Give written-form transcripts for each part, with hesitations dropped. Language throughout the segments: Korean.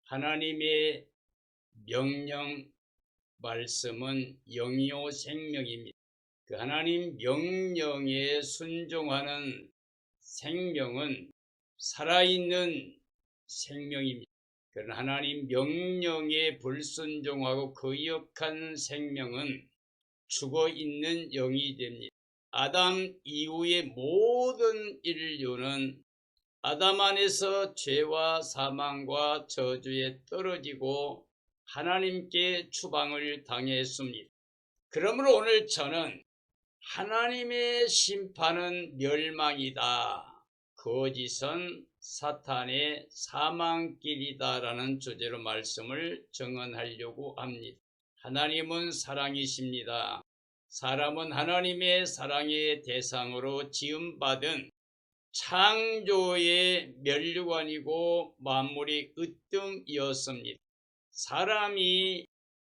하나님의 명령 말씀은 영이요 생명입니다. 그 하나님 명령에 순종하는 생명은 살아있는 생명입니다. 그러나 하나님 명령에 불순종하고 거역한 생명은 죽어있는 영이 됩니다. 아담 이후의 모든 인류는 아담 안에서 죄와 사망과 저주에 떨어지고 하나님께 추방을 당했습니다. 그러므로 오늘 저는 하나님의 심판은 멸망이다, 거짓은 사탄의 사망길이다 라는 주제로 말씀을 증언하려고 합니다. 하나님은 사랑이십니다. 사람은 하나님의 사랑의 대상으로 지음받은 창조의 면류관이고 만물이 으뜸이었습니다. 사람이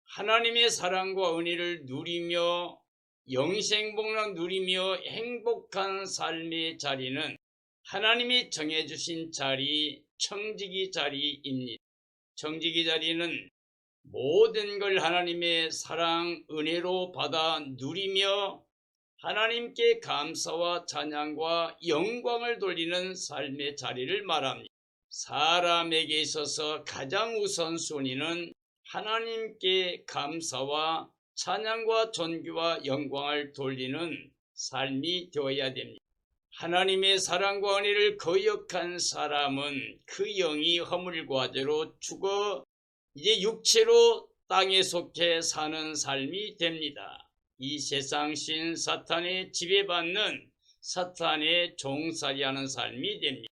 하나님의 사랑과 은혜를 누리며 영생복락 누리며 행복한 삶의 자리는 하나님이 정해주신 자리, 청지기 자리입니다. 청지기 자리는 모든 걸 하나님의 사랑, 은혜로 받아 누리며 하나님께 감사와 찬양과 영광을 돌리는 삶의 자리를 말합니다. 사람에게 있어서 가장 우선순위는 하나님께 감사와 찬양과 존귀와 영광을 돌리는 삶이 되어야 됩니다. 하나님의 사랑과 은혜를 거역한 사람은 그 영이 허물과제로 죽어 이제 육체로 땅에 속해 사는 삶이 됩니다. 이 세상신 사탄에 지배받는 사탄의 종살이하는 삶이 됩니다.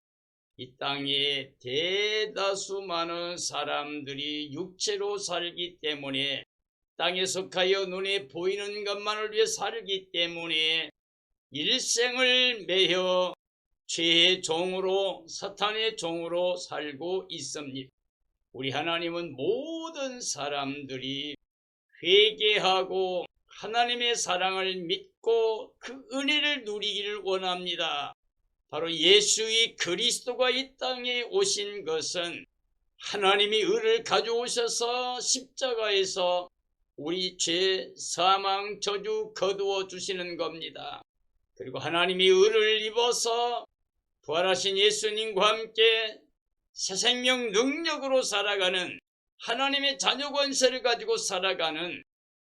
이 땅에 대다수 많은 사람들이 육체로 살기 때문에 땅에 속하여 눈에 보이는 것만을 위해 살기 때문에 일생을 매여 죄의 종으로 사탄의 종으로 살고 있습니다. 우리 하나님은 모든 사람들이 회개하고 하나님의 사랑을 믿고 그 은혜를 누리기를 원합니다. 바로 예수의 그리스도가 이 땅에 오신 것은 하나님이 의를 가져오셔서 십자가에서 우리 죄, 사망, 저주 거두어 주시는 겁니다. 그리고 하나님이 의를 입어서 부활하신 예수님과 함께 새 생명 능력으로 살아가는 하나님의 자녀 권세를 가지고 살아가는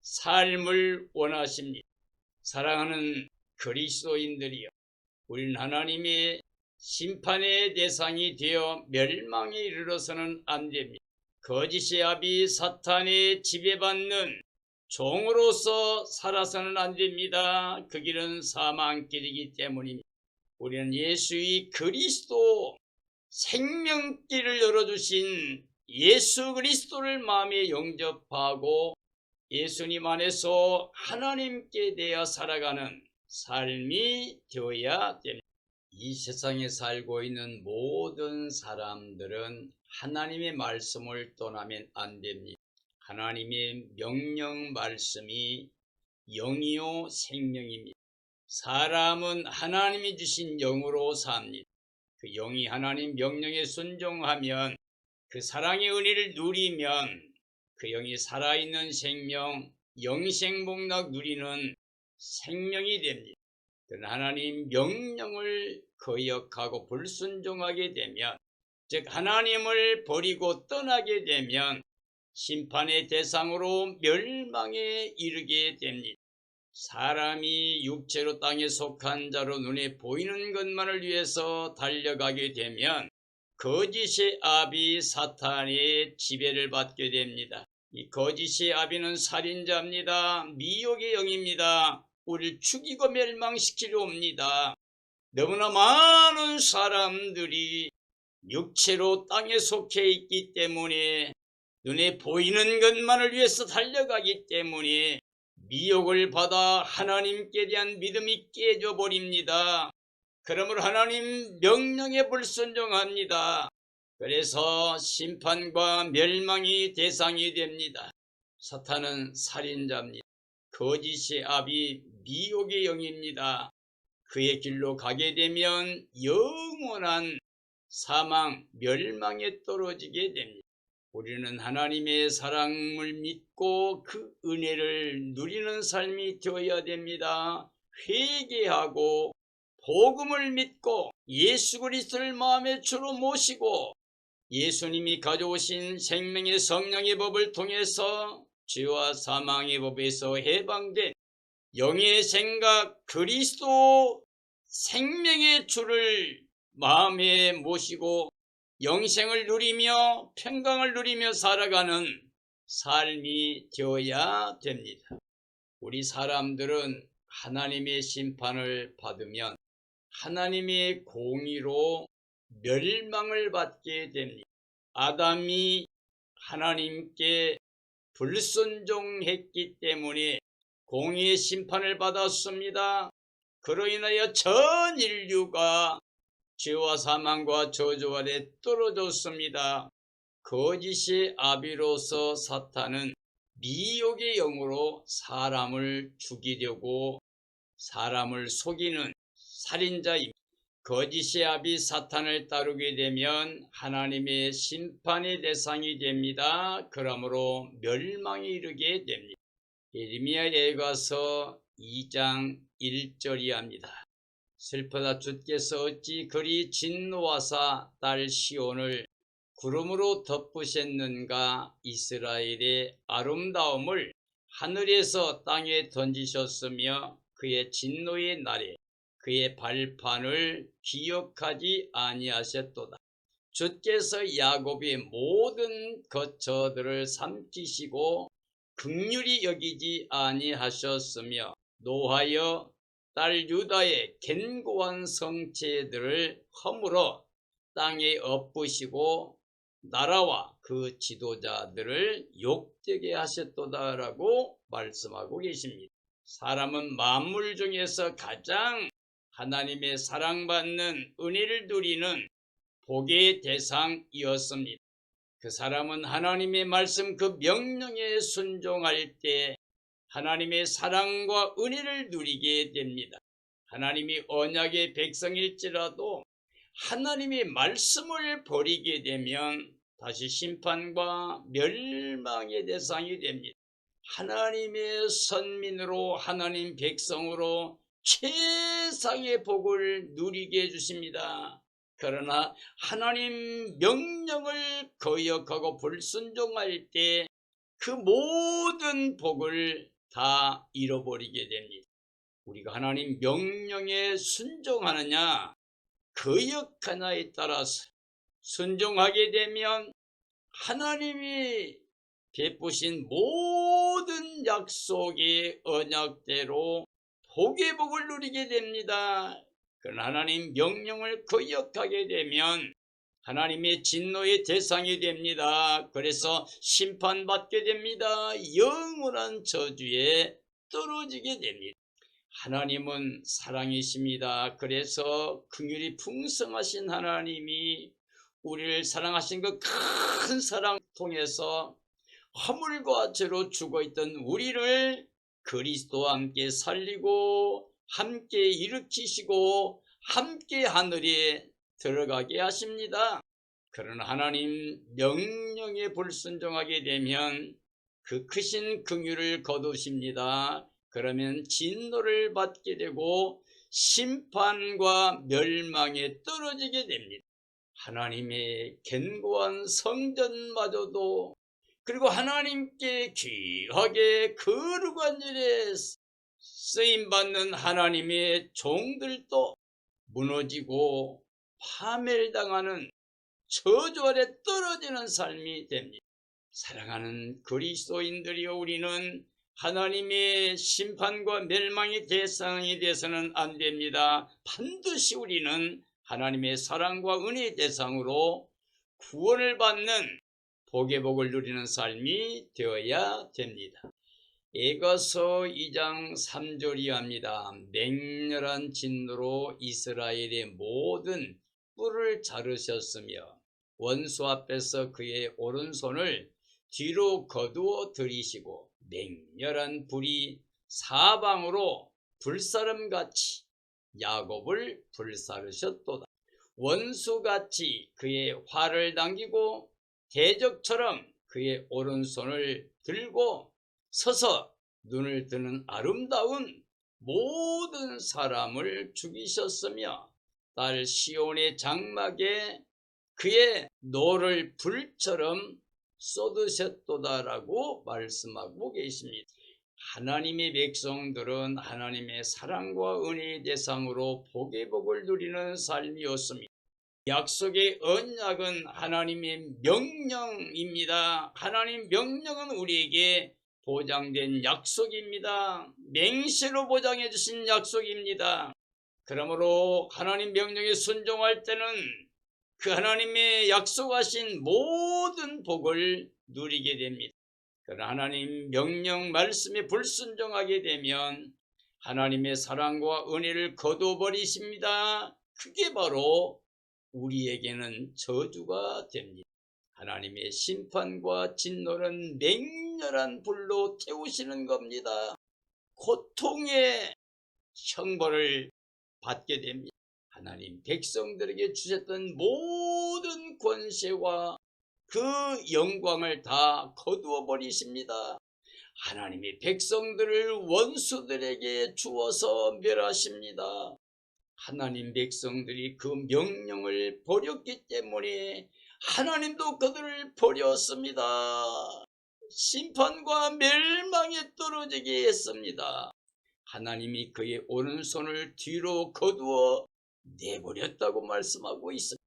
삶을 원하십니다. 사랑하는 그리스도인들이여, 우리는 하나님의 심판의 대상이 되어 멸망에 이르러서는 안 됩니다. 거짓의 아비 사탄에 지배받는 종으로서 살아서는 안 됩니다. 그 길은 사망길이기 때문입니다. 우리는 예수의 그리스도 생명길을 열어주신 예수 그리스도를 마음에 영접하고 예수님 안에서 하나님께 대하여 살아가는 삶이 되어야 됩니다. 이 세상에 살고 있는 모든 사람들은 하나님의 말씀을 떠나면 안 됩니다. 하나님의 명령 말씀이 영이요 생명입니다. 사람은 하나님이 주신 영으로 삽니다. 그 영이 하나님 명령에 순종하면, 그 사랑의 은혜를 누리면 그 영이 살아있는 생명, 영생복락 누리는 생명이 됩니다. 그러나 하나님 명령을 거역하고 불순종하게 되면, 즉 하나님을 버리고 떠나게 되면 심판의 대상으로 멸망에 이르게 됩니다. 사람이 육체로 땅에 속한 자로 눈에 보이는 것만을 위해서 달려가게 되면 거짓의 아비 사탄의 지배를 받게 됩니다. 이 거짓의 아비는 살인자입니다. 미혹의 영입니다. 우리를 죽이고 멸망시키려 옵니다. 너무나 많은 사람들이 육체로 땅에 속해 있기 때문에, 눈에 보이는 것만을 위해서 달려가기 때문에 미혹을 받아 하나님께 대한 믿음이 깨져버립니다. 그러므로 하나님 명령에 불순종합니다. 그래서 심판과 멸망이 대상이 됩니다. 사탄은 살인자입니다. 거짓의 아비 미혹의 영입니다. 그의 길로 가게 되면 영원한 사망, 멸망에 떨어지게 됩니다. 우리는 하나님의 사랑을 믿고 그 은혜를 누리는 삶이 되어야 됩니다. 회개하고 복음을 믿고 예수 그리스도를 마음의 주로 모시고 예수님이 가져오신 생명의 성령의 법을 통해서 죄와 사망의 법에서 해방된 영의 생각 그리스도 생명의 주를 마음에 모시고 영생을 누리며 평강을 누리며 살아가는 삶이 되어야 됩니다. 우리 사람들은 하나님의 심판을 받으면 하나님의 공의로 멸망을 받게 됩니다. 아담이 하나님께 불순종했기 때문에 공의의 심판을 받았습니다. 그로 인하여 전 인류가 죄와 사망과 저주 아래 떨어졌습니다. 거짓의 아비로서 사탄은 미혹의 영으로 사람을 죽이려고 사람을 속이는 살인자입니다. 거짓의 아비 사탄을 따르게 되면 하나님의 심판의 대상이 됩니다. 그러므로 멸망에 이르게 됩니다. 예레미야에 가서 2장 1절이 합니다. 슬프다 주께서 어찌 그리 진노하사 딸 시온을 구름으로 덮으셨는가. 이스라엘의 아름다움을 하늘에서 땅에 던지셨으며 그의 진노의 날에 그의 발판을 기억하지 아니하셨도다. 주께서 야곱의 모든 거처들을 삼키시고 긍휼히 여기지 아니하셨으며 노하여 딸 유다의 견고한 성체들을 허물어 땅에 엎으시고 나라와 그 지도자들을 욕되게 하셨도다라고 말씀하고 계십니다. 사람은 만물 중에서 가장 하나님의 사랑받는 은혜를 누리는 복의 대상이었습니다. 그 사람은 하나님의 말씀 그 명령에 순종할 때 하나님의 사랑과 은혜를 누리게 됩니다. 하나님이 언약의 백성일지라도 하나님의 말씀을 버리게 되면 다시 심판과 멸망의 대상이 됩니다. 하나님의 선민으로 하나님 백성으로 최상의 복을 누리게 해주십니다. 그러나 하나님 명령을 거역하고 불순종할 때 그 모든 복을 다 잃어버리게 됩니다. 우리가 하나님 명령에 순종하느냐 거역하냐에 따라서 순종하게 되면 하나님이 베푸신 모든 약속의 언약대로 복의 복을 누리게 됩니다. 그러나 하나님 명령을 거역하게 되면 하나님의 진노의 대상이 됩니다. 그래서 심판받게 됩니다. 영원한 저주에 떨어지게 됩니다. 하나님은 사랑이십니다. 그래서 긍휼이 풍성하신 하나님이 우리를 사랑하신 그 큰 사랑 통해서 허물과 죄로 죽어있던 우리를 그리스도와 함께 살리고 함께 일으키시고 함께 하늘에 들어가게 하십니다. 그러나 하나님 명령에 불순종하게 되면 그 크신 긍휼을 거두십니다. 그러면 진노를 받게 되고 심판과 멸망에 떨어지게 됩니다. 하나님의 견고한 성전마저도 그리고 하나님께 귀하게 거룩한 일에 쓰임받는 하나님의 종들도 무너지고 파멸당하는 저주 아래 떨어지는 삶이 됩니다. 사랑하는 그리스도인들이여, 우리는 하나님의 심판과 멸망의 대상이 되어서는 안 됩니다. 반드시 우리는 하나님의 사랑과 은혜의 대상으로 구원을 받는 복의 복을 누리는 삶이 되어야 됩니다. 에가서 2장 3절이 합니다. 맹렬한 진노로 이스라엘의 모든 뿔을 자르셨으며 원수 앞에서 그의 오른손을 뒤로 거두어 들이시고 맹렬한 불이 사방으로 불사름같이 야곱을 불사르셨도다. 원수같이 그의 활을 당기고 대적처럼 그의 오른손을 들고 서서 눈을 뜨는 아름다운 모든 사람을 죽이셨으며 딸 시온의 장막에 그의 노를 불처럼 쏟으셨도다라고 말씀하고 계십니다. 하나님의 백성들은 하나님의 사랑과 은혜의 대상으로 복의 복을 누리는 삶이었습니다. 약속의 언약은 하나님의 명령입니다. 하나님 명령은 우리에게 보장된 약속입니다. 맹세로 보장해 주신 약속입니다. 그러므로 하나님 명령에 순종할 때는 그 하나님의 약속하신 모든 복을 누리게 됩니다. 그러나 하나님 명령 말씀에 불순종하게 되면 하나님의 사랑과 은혜를 거둬버리십니다. 그게 바로 우리에게는 저주가 됩니다. 하나님의 심판과 진노는 맹렬한 불로 태우시는 겁니다. 고통의 형벌을 받게 됩니다. 하나님 백성들에게 주셨던 모든 권세와 그 영광을 다 거두어 버리십니다. 하나님의 백성들을 원수들에게 주어서 멸하십니다. 하나님 백성들이 그 명령을 버렸기 때문에 하나님도 그들을 버렸습니다. 심판과 멸망에 떨어지게 했습니다. 하나님이 그의 오른손을 뒤로 거두어 내버렸다고 말씀하고 있습니다.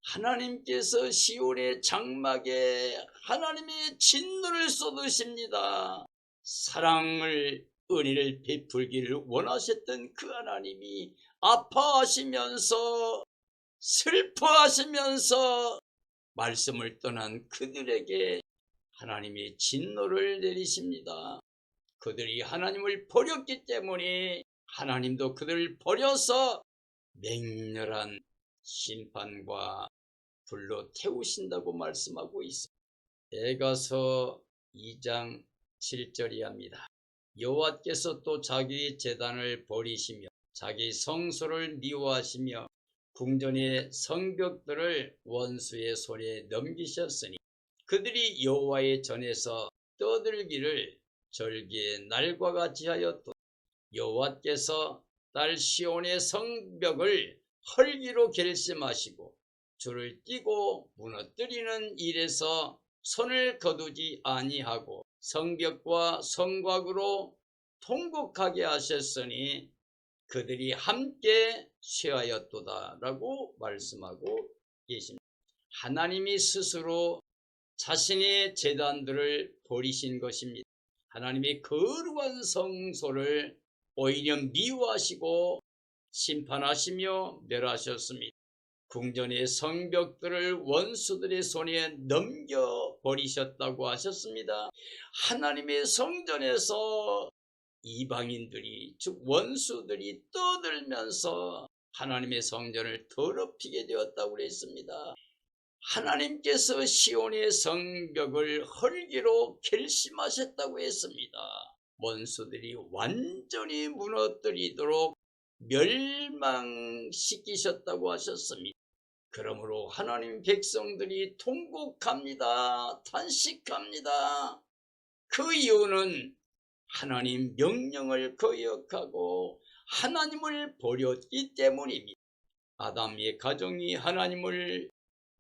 하나님께서 시온의 장막에 하나님의 진노를 쏟으십니다. 사랑을 은혜를 베풀기를 원하셨던 그 하나님이 아파하시면서 슬퍼하시면서 말씀을 떠난 그들에게 하나님의 진노를 내리십니다. 그들이 하나님을 버렸기 때문에 하나님도 그들을 버려서 맹렬한 심판과 불로 태우신다고 말씀하고 있습니다. 에가서 2장 7절이 합니다. 여호와께서 또 자기 제단을 버리시며 자기 성소를 미워하시며 궁전의 성벽들을 원수의 손에 넘기셨으니 그들이 여호와의 전에서 떠들기를 절기의 날과 같이 하였도다. 여호와께서 딸 시온의 성벽을 헐기로 결심하시고 줄을 띠고 무너뜨리는 일에서 손을 거두지 아니하고 성벽과 성곽으로 통곡하게 하셨으니 그들이 함께 쇠하였도다 라고 말씀하고 계십니다. 하나님이 스스로 자신의 제단들을 버리신 것입니다. 하나님의 거룩한 성소를 오히려 미워하시고 심판하시며 멸하셨습니다. 궁전의 성벽들을 원수들의 손에 넘겨버리셨다고 하셨습니다. 하나님의 성전에서 이방인들이 즉 원수들이 떠들면서 하나님의 성전을 더럽히게 되었다고 그랬습니다. 하나님께서 시온의 성벽을 헐기로 결심하셨다고 했습니다. 원수들이 완전히 무너뜨리도록 멸망시키셨다고 하셨습니다. 그러므로 하나님 백성들이 통곡합니다. 탄식합니다. 그 이유는 하나님 명령을 거역하고 하나님을 버렸기 때문입니다. 아담의 가정이 하나님을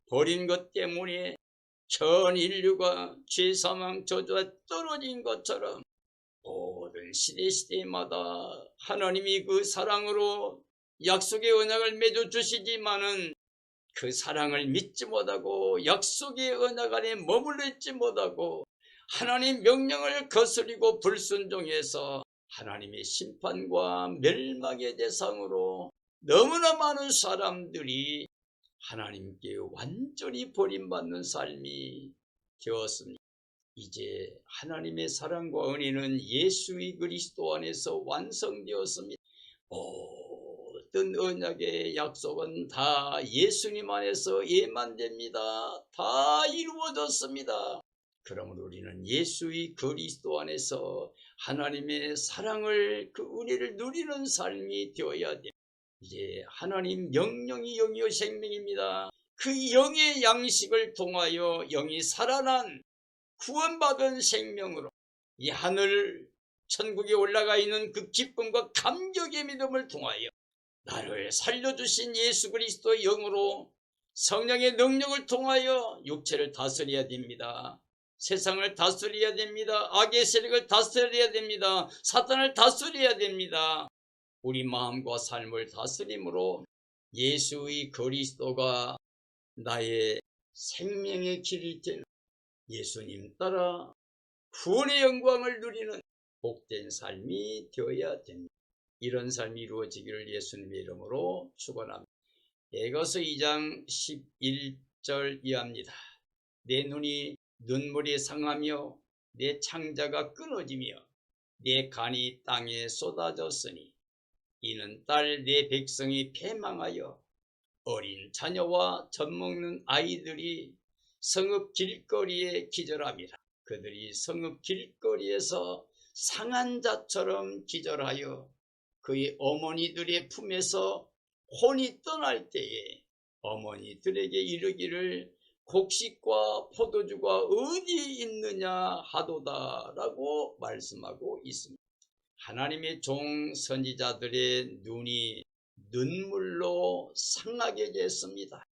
버린 것 때문에 전 인류가 죄사망 저주에 떨어진 것처럼 모든 시대마다 하나님이 그 사랑으로 약속의 언약을 맺어 주시지만은 그 사랑을 믿지 못하고 약속의 언약 안에 머물러 있지 못하고 하나님 명령을 거스리고 불순종해서 하나님의 심판과 멸망의 대상으로 너무나 많은 사람들이 하나님께 완전히 버림받는 삶이 되었습니다. 이제 하나님의 사랑과 은혜는 예수의 그리스도 안에서 완성되었습니다. 모든 언약의 약속은 다 예수님 안에서 예만됩니다. 다 이루어졌습니다. 그러므로 우리는 예수의 그리스도 안에서 하나님의 사랑을 그 은혜를 누리는 삶이 되어야 됩니다. 이제 하나님 명령이 영이요 생명입니다. 그 영의 양식을 통하여 영이 살아난 구원받은 생명으로 이 하늘 천국에 올라가 있는 그 기쁨과 감격의 믿음을 통하여 나를 살려주신 예수 그리스도의 영으로 성령의 능력을 통하여 육체를 다스려야 됩니다. 세상을 다스려야 됩니다. 악의 세력을 다스려야 됩니다. 사탄을 다스려야 됩니다. 우리 마음과 삶을 다스림으로 예수의 그리스도가 나의 생명의 길이 되는 예수님 따라 구원의 영광을 누리는 복된 삶이 되어야 됩니다. 이런 삶이 이루어지기를 예수님의 이름으로 축원합니다. 에베소서 2장 11절 이하입니다. 내 눈이 눈물이 상하며 내 창자가 끊어지며 내 간이 땅에 쏟아졌으니 이는 딸 내 백성이 패망하여 어린 자녀와 젖먹는 아이들이 성읍 길거리에 기절함이라. 그들이 성읍 길거리에서 상한 자처럼 기절하여 그의 어머니들의 품에서 혼이 떠날 때에 어머니들에게 이르기를 곡식과 포도주가 어디 있느냐 하도다라고 말씀하고 있습니다. 하나님의 종 선지자들의 눈이 눈물로 상하게 됐습니다.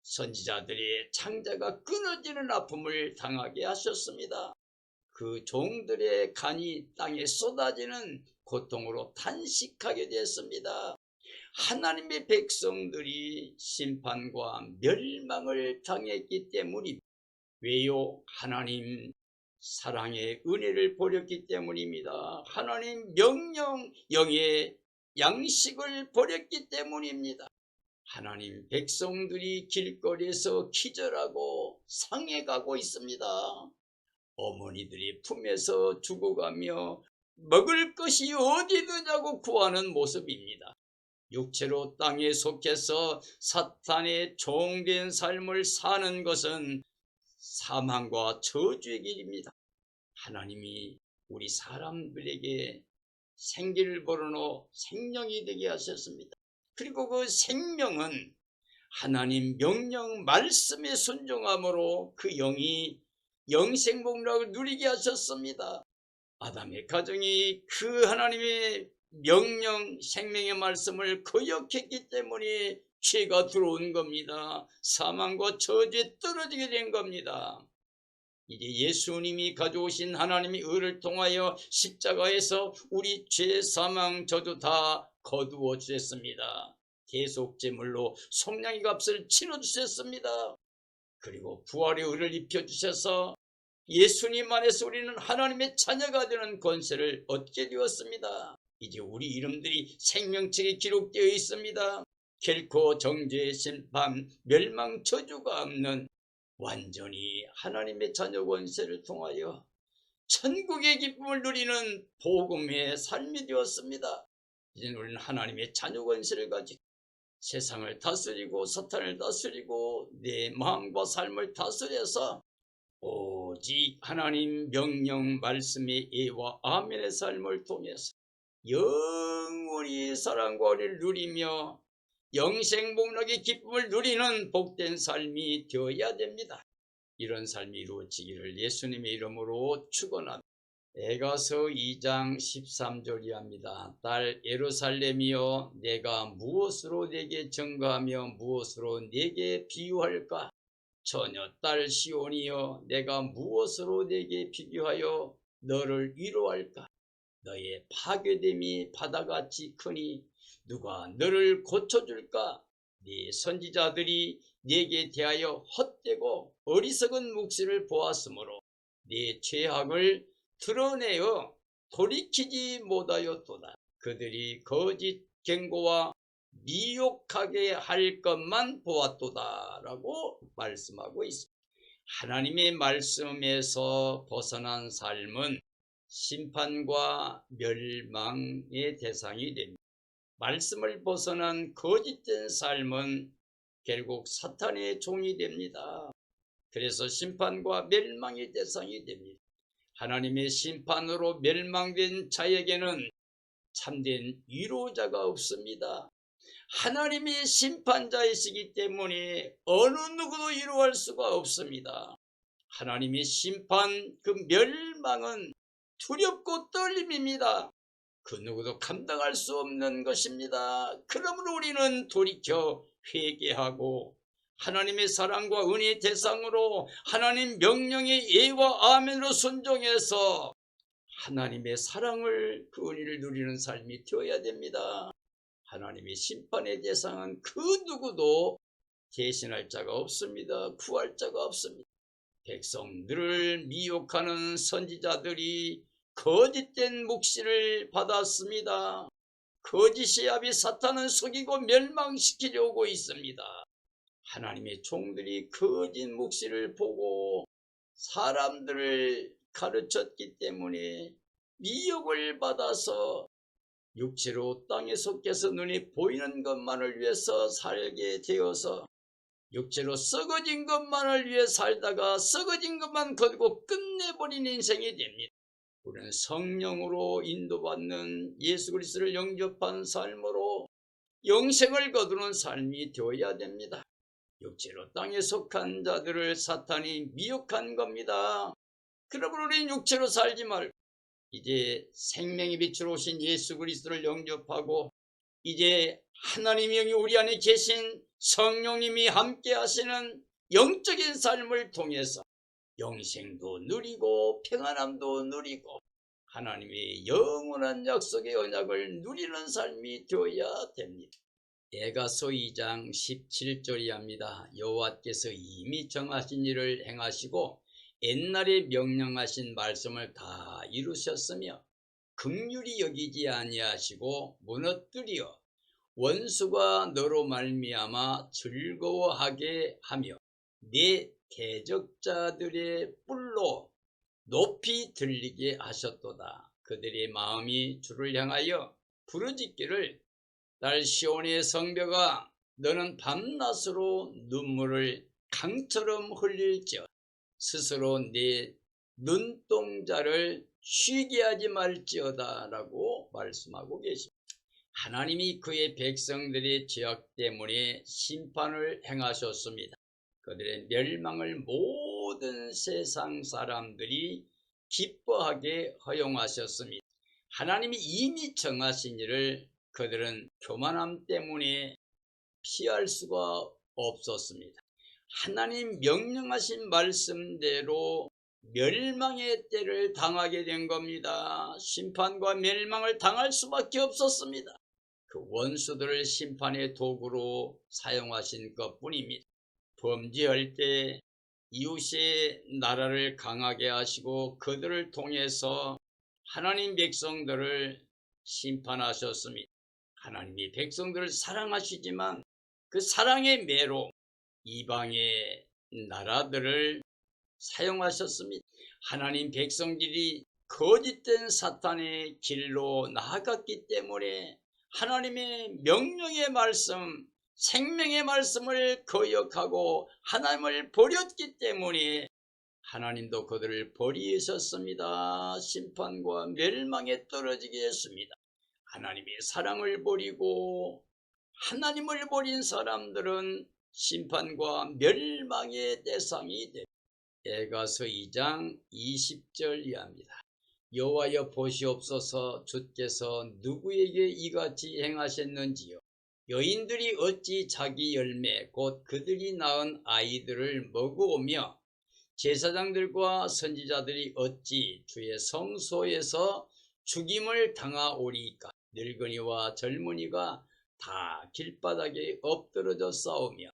선지자들의 창자가 끊어지는 아픔을 당하게 하셨습니다. 그 종들의 간이 땅에 쏟아지는 고통으로 탄식하게 됐습니다. 하나님의 백성들이 심판과 멸망을 당했기 때문입니다. 왜요? 하나님 사랑의 은혜를 버렸기 때문입니다. 하나님 명령 영의 양식을 버렸기 때문입니다. 하나님 백성들이 길거리에서 기절하고 상해가고 있습니다. 어머니들이 품에서 죽어가며 먹을 것이 어디 있느냐고 구하는 모습입니다. 육체로 땅에 속해서 사탄의 종된 삶을 사는 것은 사망과 저주의 길입니다. 하나님이 우리 사람들에게 생기를 불어넣어 생명이 되게 하셨습니다. 그리고 그 생명은 하나님 명령 말씀에 순종함으로 그 영이 영생복락을 누리게 하셨습니다. 아담의 가정이 그 하나님의 명령 생명의 말씀을 거역했기 때문에 죄가 들어온 겁니다. 사망과 저주에 떨어지게 된 겁니다. 이제 예수님이 가져오신 하나님의 의를 통하여 십자가에서 우리 죄, 사망, 저주 다 거두어 주셨습니다. 계속 제물로 속량의 값을 치러 주셨습니다. 그리고 부활의 의를 입혀 주셔서 예수님 안에서 우리는 하나님의 자녀가 되는 권세를 얻게 되었습니다. 이제 우리 이름들이 생명책에 기록되어 있습니다. 결코 정죄, 심판, 멸망, 저주가 없는 완전히 하나님의 자녀 권세를 통하여 천국의 기쁨을 누리는 복음의 삶이 되었습니다. 이제 우리는 하나님의 자녀 권세를 가지고 세상을 다스리고 사탄을 다스리고 내 마음과 삶을 다스려서 오직 하나님 명령 말씀의 예와 아멘의 삶을 통해서 영원히 사랑과 은혜를 누리며 영생복락의 기쁨을 누리는 복된 삶이 되어야 됩니다. 이런 삶이 이루어지기를 예수님의 이름으로 축원합니다. 에베소서 2장 13절이 합니다. 딸 예루살렘이여 내가 무엇으로 내게 증거하며 무엇으로 내게 비유할까? 처녀 딸 시온이여 내가 무엇으로 내게 비교하여 너를 위로할까? 너의 파괴됨이 바다같이 크니 누가 너를 고쳐줄까? 네 선지자들이 네게 대하여 헛되고 어리석은 묵시를 보았으므로 네 죄악을 드러내어 돌이키지 못하였도다. 그들이 거짓 경고와 미혹하게 할 것만 보았도다 라고 말씀하고 있습니다. 하나님의 말씀에서 벗어난 삶은 심판과 멸망의 대상이 됩니다. 말씀을 벗어난 거짓된 삶은 결국 사탄의 종이 됩니다. 그래서 심판과 멸망의 대상이 됩니다. 하나님의 심판으로 멸망된 자에게는 참된 위로자가 없습니다. 하나님이 심판자이시기 때문에 어느 누구도 이루할 수가 없습니다. 하나님의 심판, 그 멸망은 두렵고 떨림입니다. 그 누구도 감당할 수 없는 것입니다. 그러므로 우리는 돌이켜 회개하고 하나님의 사랑과 은혜의 대상으로 하나님 명령의 예와 아멘으로 순종해서 하나님의 사랑을, 그 은혜를 누리는 삶이 되어야 됩니다. 하나님의 심판의 대상은 그 누구도 대신할 자가 없습니다. 구할 자가 없습니다. 백성들을 미혹하는 선지자들이 거짓된 묵시를 받았습니다. 거짓의 아비 사탄은 속이고 멸망시키려고 있습니다. 하나님의 종들이 거짓 묵시를 보고 사람들을 가르쳤기 때문에 미혹을 받아서 육체로 땅에 속해서 눈에 보이는 것만을 위해서 살게 되어서 육체로 썩어진 것만을 위해 살다가 썩어진 것만 거두고 끝내버린 인생이 됩니다. 우리는 성령으로 인도받는 예수 그리스도를 영접한 삶으로 영생을 거두는 삶이 되어야 됩니다. 육체로 땅에 속한 자들을 사탄이 미혹한 겁니다. 그러므로 우리는 육체로 살지 말고 이제 생명의 빛으로 오신 예수 그리스도를 영접하고 이제 하나님의 영이 우리 안에 계신 성령님이 함께 하시는 영적인 삶을 통해서 영생도 누리고 평안함도 누리고 하나님의 영원한 약속의 언약을 누리는 삶이 되어야 됩니다. 에가서 2장 17절이 합니다. 여호와께서 이미 정하신 일을 행하시고 옛날에 명령하신 말씀을 다 이루셨으며 긍휼히 여기지 아니하시고 무너뜨려 원수가 너로 말미암아 즐거워하게 하며 네 대적자들의 뿔로 높이 들리게 하셨도다. 그들의 마음이 주를 향하여 부르짖기를 딸 시온의 성벽아 너는 밤낮으로 눈물을 강처럼 흘릴지어다. 스스로 네 눈동자를 쉬게 하지 말지어다 라고 말씀하고 계십니다. 하나님이 그의 백성들의 죄악 때문에 심판을 행하셨습니다. 그들의 멸망을 모든 세상 사람들이 기뻐하게 허용하셨습니다. 하나님이 이미 정하신 일을 그들은 교만함 때문에 피할 수가 없었습니다. 하나님 명령하신 말씀대로 멸망의 때를 당하게 된 겁니다. 심판과 멸망을 당할 수밖에 없었습니다. 그 원수들을 심판의 도구로 사용하신 것뿐입니다. 범죄할 때 이웃의 나라를 강하게 하시고 그들을 통해서 하나님 백성들을 심판하셨습니다. 하나님이 백성들을 사랑하시지만 그 사랑의 매로 이방의 나라들을 사용하셨습니다. 하나님 백성들이 거짓된 사탄의 길로 나아갔기 때문에 하나님의 명령의 말씀, 생명의 말씀을 거역하고 하나님을 버렸기 때문에 하나님도 그들을 버리셨습니다. 심판과 멸망에 떨어지게 했습니다. 하나님의 사랑을 버리고 하나님을 버린 사람들은 심판과 멸망의 대상이 됩니다. 에가서 2장 20절 이하입니다. 여호와여 보시옵소서 주께서 누구에게 이같이 행하셨는지요. 여인들이 어찌 자기 열매 곧 그들이 낳은 아이들을 먹어오며 제사장들과 선지자들이 어찌 주의 성소에서 죽임을 당하오리까. 늙은이와 젊은이가 다 길바닥에 엎드러져 싸우며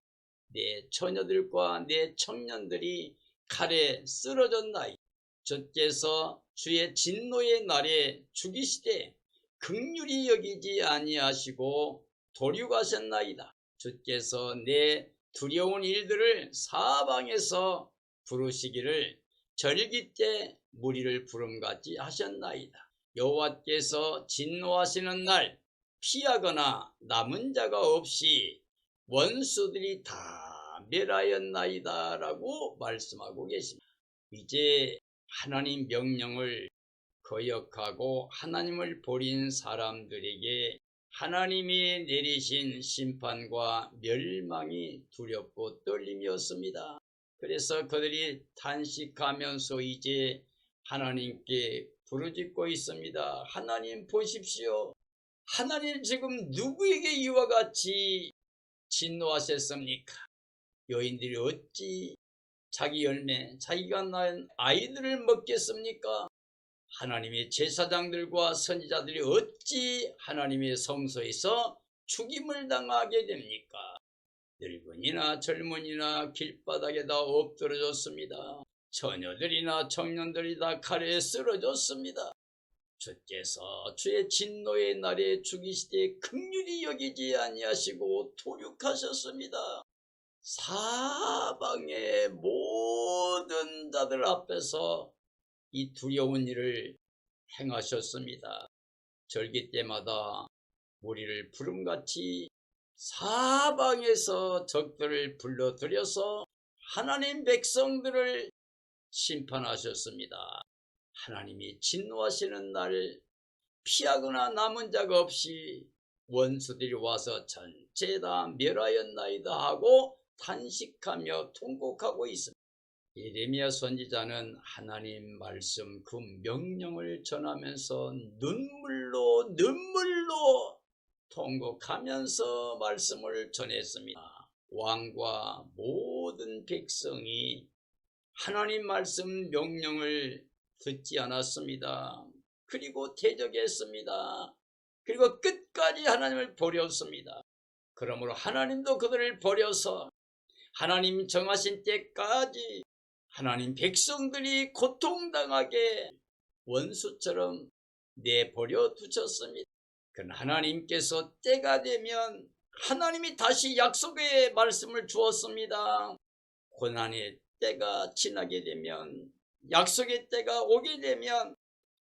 내 처녀들과 내 청년들이 칼에 쓰러졌나이다. 주께서 주의 진노의 날에 죽이시되 긍휼히 여기지 아니하시고 도륙하셨나이다. 주께서 내 두려운 일들을 사방에서 부르시기를 절기 때 무리를 부름같이 하셨나이다. 여호와께서 진노하시는 날 피하거나 남은 자가 없이 원수들이 다 멸하였나이다 라고 말씀하고 계십니다. 이제 하나님 명령을 거역하고 하나님을 버린 사람들에게 하나님이 내리신 심판과 멸망이 두렵고 떨림이었습니다. 그래서 그들이 탄식하면서 이제 하나님께 부르짖고 있습니다. 하나님 보십시오. 하나님 지금 누구에게 이와 같이 진노하셨습니까? 여인들이 어찌 자기 열매, 자기가 낳은 아이들을 먹겠습니까? 하나님의 제사장들과 선지자들이 어찌 하나님의 성소에서 죽임을 당하게 됩니까? 늙은이나 젊은이나 길바닥에 다 엎드러졌습니다. 처녀들이나 청년들이 다 칼에 쓰러졌습니다. 주께서 주의 진노의 날에 죽이시되 긍휼히 여기지 아니하시고 도륙하셨습니다. 사방의 모든 자들 앞에서 이 두려운 일을 행하셨습니다. 절기 때마다 우리를 부름같이 사방에서 적들을 불러들여서 하나님 백성들을 심판하셨습니다. 하나님이 진노하시는 날 피하거나 남은 자가 없이 원수들이 와서 전체 다 멸하였나이다 하고 탄식하며 통곡하고 있습니다. 예레미야 선지자는 하나님 말씀 그 명령을 전하면서 눈물로 통곡하면서 말씀을 전했습니다. 왕과 모든 백성이 하나님 말씀 명령을 듣지 않았습니다. 그리고 대적했습니다. 그리고 끝까지 하나님을 버렸습니다. 그러므로 하나님도 그들을 버려서 하나님 정하신 때까지 하나님 백성들이 고통당하게 원수처럼 내버려 두셨습니다. 그러나 하나님께서 때가 되면 하나님이 다시 약속의 말씀을 주었습니다. 고난의 때가 지나게 되면, 약속의 때가 오게 되면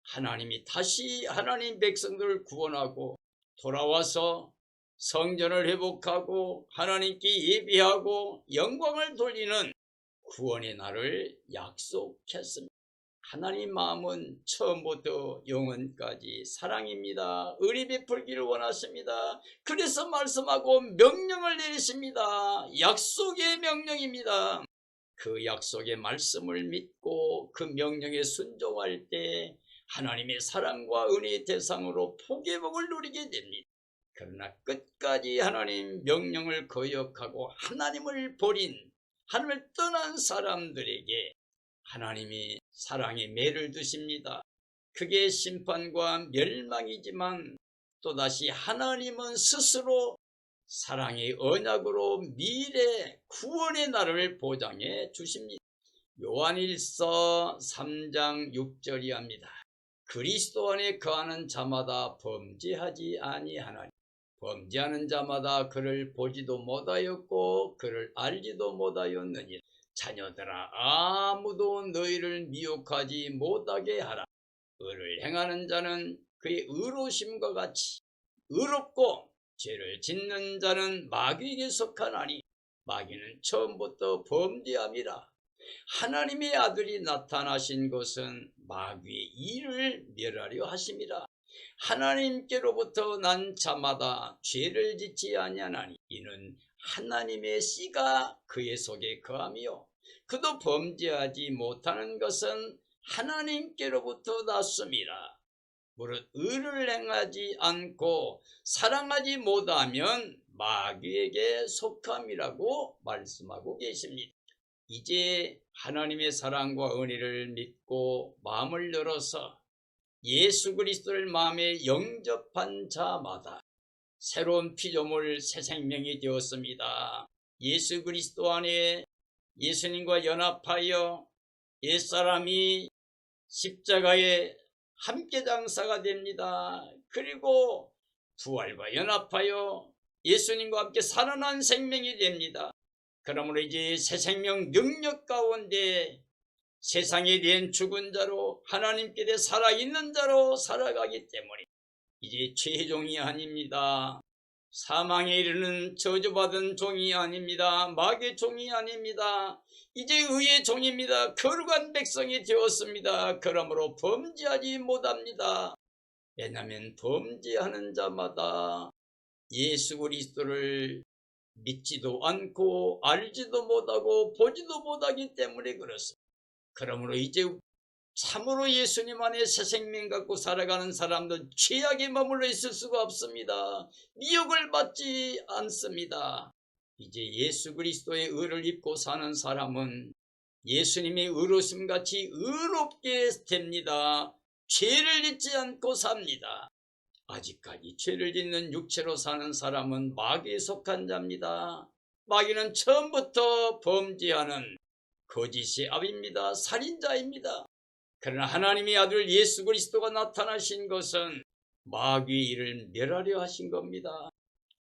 하나님이 다시 하나님 백성들을 구원하고 돌아와서 성전을 회복하고 하나님께 예배하고 영광을 돌리는 구원의 날을 약속했습니다. 하나님 마음은 처음부터 영원까지 사랑입니다. 의리 베풀기를 원하십니다. 그래서 말씀하고 명령을 내리십니다. 약속의 명령입니다. 그 약속의 말씀을 믿고 그 명령에 순종할 때 하나님의 사랑과 은혜의 대상으로 복의 복을 누리게 됩니다. 그러나 끝까지 하나님 명령을 거역하고 하나님을 버린, 하나님을 떠난 사람들에게 하나님이 사랑의 매를 두십니다. 그게 심판과 멸망이지만 또다시 하나님은 스스로 사랑의 언약으로 미래 구원의 날을 보장해 주십니다. 요한일서 3장 6절이 합니다. 그리스도 안에 거하는 자마다 범죄하지 아니하나니 범죄하는 자마다 그를 보지도 못하였고 그를 알지도 못하였느니라. 자녀들아, 아무도 너희를 미혹하지 못하게 하라. 의를 행하는 자는 그의 의로심과 같이 의롭고 죄를 짓는 자는 마귀에게 속하나니 마귀는 처음부터 범죄함이라. 하나님의 아들이 나타나신 것은 마귀의 일을 멸하려 하심이라. 하나님께로부터 난 자마다 죄를 짓지 아니하나니 이는 하나님의 씨가 그의 속에 거하며 그도 범죄하지 못하는 것은 하나님께로부터 났음이라. 무릇 의를 행하지 않고 사랑하지 못하면 마귀에게 속함이라고 말씀하고 계십니다. 이제 하나님의 사랑과 은혜를 믿고 마음을 열어서 예수 그리스도를 마음에 영접한 자마다 새로운 피조물 새 생명이 되었습니다. 예수 그리스도 안에 예수님과 연합하여 옛사람이 십자가에 함께 장사가 됩니다. 그리고 부활과 연합하여 예수님과 함께 살아난 생명이 됩니다. 그러므로 이제 새 생명 능력 가운데 세상에 대한 죽은 자로 하나님께 살아있는 자로 살아가기 때문에 이제 죄의 종이 아닙니다. 사망에 이르는 저주받은 종이 아닙니다. 마귀의 종이 아닙니다. 이제 의의 종입니다. 거룩한 백성이 되었습니다. 그러므로 범죄하지 못합니다. 왜냐하면 범죄하는 자마다 예수 그리스도를 믿지도 않고 알지도 못하고 보지도 못하기 때문에 그렇습니다. 그러므로 이제 참으로 예수님 안에 새 생명 갖고 살아가는 사람들은 죄악에 머물러 있을 수가 없습니다. 미혹을 받지 않습니다. 이제 예수 그리스도의 의를 입고 사는 사람은 예수님의 의로우심같이 의롭게 됩니다. 죄를 짓지 않고 삽니다. 아직까지 죄를 짓는 육체로 사는 사람은 마귀에 속한 자입니다. 마귀는 처음부터 범죄하는 거짓의 아비입니다. 살인자입니다. 그러나 하나님의 아들 예수 그리스도가 나타나신 것은 마귀의 일을 멸하려 하신 겁니다.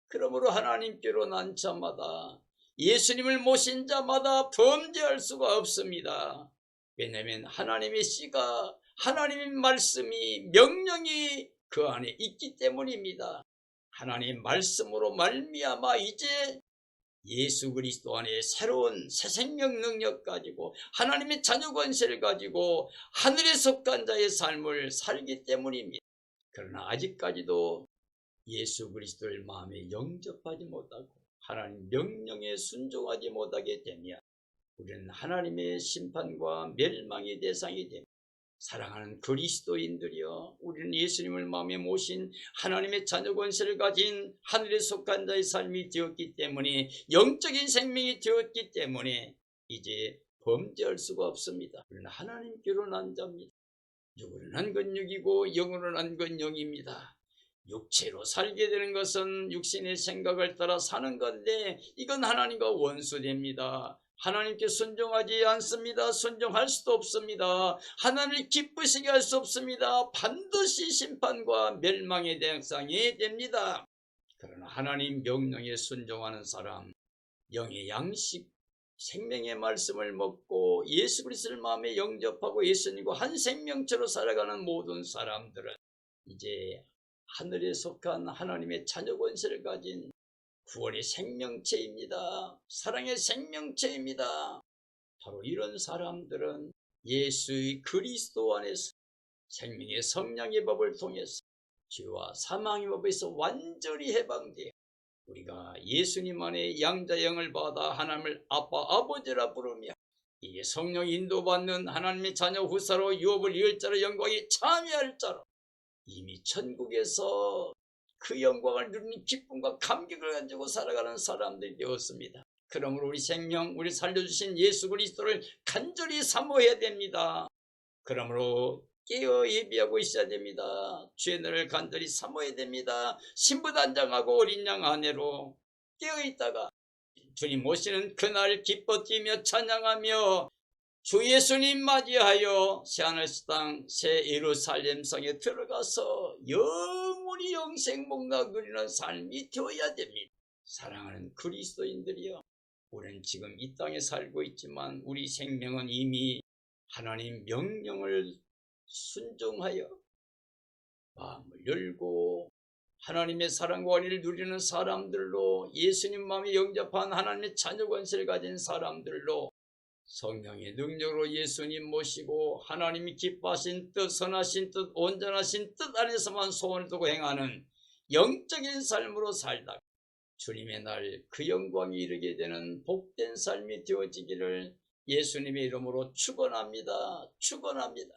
그러므로 하나님께로 난 자마다, 예수님을 모신 자마다 범죄할 수가 없습니다. 왜냐하면 하나님의 씨가, 하나님의 말씀이, 명령이 그 안에 있기 때문입니다. 하나님의 말씀으로 말미암아 이제 예수 그리스도 안에 새로운 새 생명 능력 가지고 하나님의 자녀 권세를 가지고 하늘에 속한 자의 삶을 살기 때문입니다. 그러나 아직까지도 예수 그리스도를 마음에 영접하지 못하고 하나님 명령에 순종하지 못하게 되면 우리는 하나님의 심판과 멸망의 대상이 됩니다. 사랑하는 그리스도인들이여, 우리는 예수님을 마음에 모신 하나님의 자녀 권세를 가진 하늘에 속한 자의 삶이 되었기 때문에, 영적인 생명이 되었기 때문에 이제 범죄할 수가 없습니다. 우리는 하나님께로 난 자입니다. 육으로 난 건 육이고 영으로 난 건 영입니다. 육체로 살게 되는 것은 육신의 생각을 따라 사는 건데 이건 하나님과 원수됩니다. 하나님께 순종하지 않습니다. 순종할 수도 없습니다. 하나님을 기쁘시게 할 수 없습니다. 반드시 심판과 멸망의 대상이 됩니다. 그러나 하나님 명령에 순종하는 사람, 영의 양식, 생명의 말씀을 먹고 예수 그리스도를 마음에 영접하고 예수님과 한 생명체로 살아가는 모든 사람들은 이제 하늘에 속한 하나님의 자녀 권세를 가진 구원의 생명체입니다. 사랑의 생명체입니다. 바로 이런 사람들은 예수의 그리스도 안에서 생명의 성령의 법을 통해서 죄와 사망의 법에서 완전히 해방되어 우리가 예수님 안에 양자영을 받아 하나님을 아빠 아버지라 부르며 이 성령 인도받는 하나님의 자녀 후사로 유업을 이을 자로 영광에 참여할 자로 이미 천국에서 그 영광을 누리는 기쁨과 감격을 가지고 살아가는 사람들이 되었습니다. 그러므로 우리 생명, 우리 살려주신 예수 그리스도를 간절히 사모해야 됩니다. 그러므로 깨어 예비하고 있어야 됩니다. 주의 간절히 사모해야 됩니다. 신부단장하고 어린 양 아내로 깨어있다가 주님 오시는 그날 기뻐 뛰며 찬양하며 주 예수님 맞이하여 새하늘새 땅 새 예루살렘 성에 들어가서 영원히 영생 복락 누리는 삶이 되어야 됩니다. 사랑하는 그리스도인들이여, 우리는 지금 이 땅에 살고 있지만 우리 생명은 이미 하나님 명령을 순종하여 마음을 열고 하나님의 사랑과 은혜를 누리는 사람들로, 예수님 마음에 영접한 하나님의 자녀 권세를 가진 사람들로 성령의 능력으로 예수님 모시고 하나님이 기뻐하신 뜻, 선하신 뜻, 온전하신 뜻 안에서만 소원을 두고 행하는 영적인 삶으로 살다가 주님의 날 그 영광이 이르게 되는 복된 삶이 되어지기를 예수님의 이름으로 축원합니다. 축원합니다.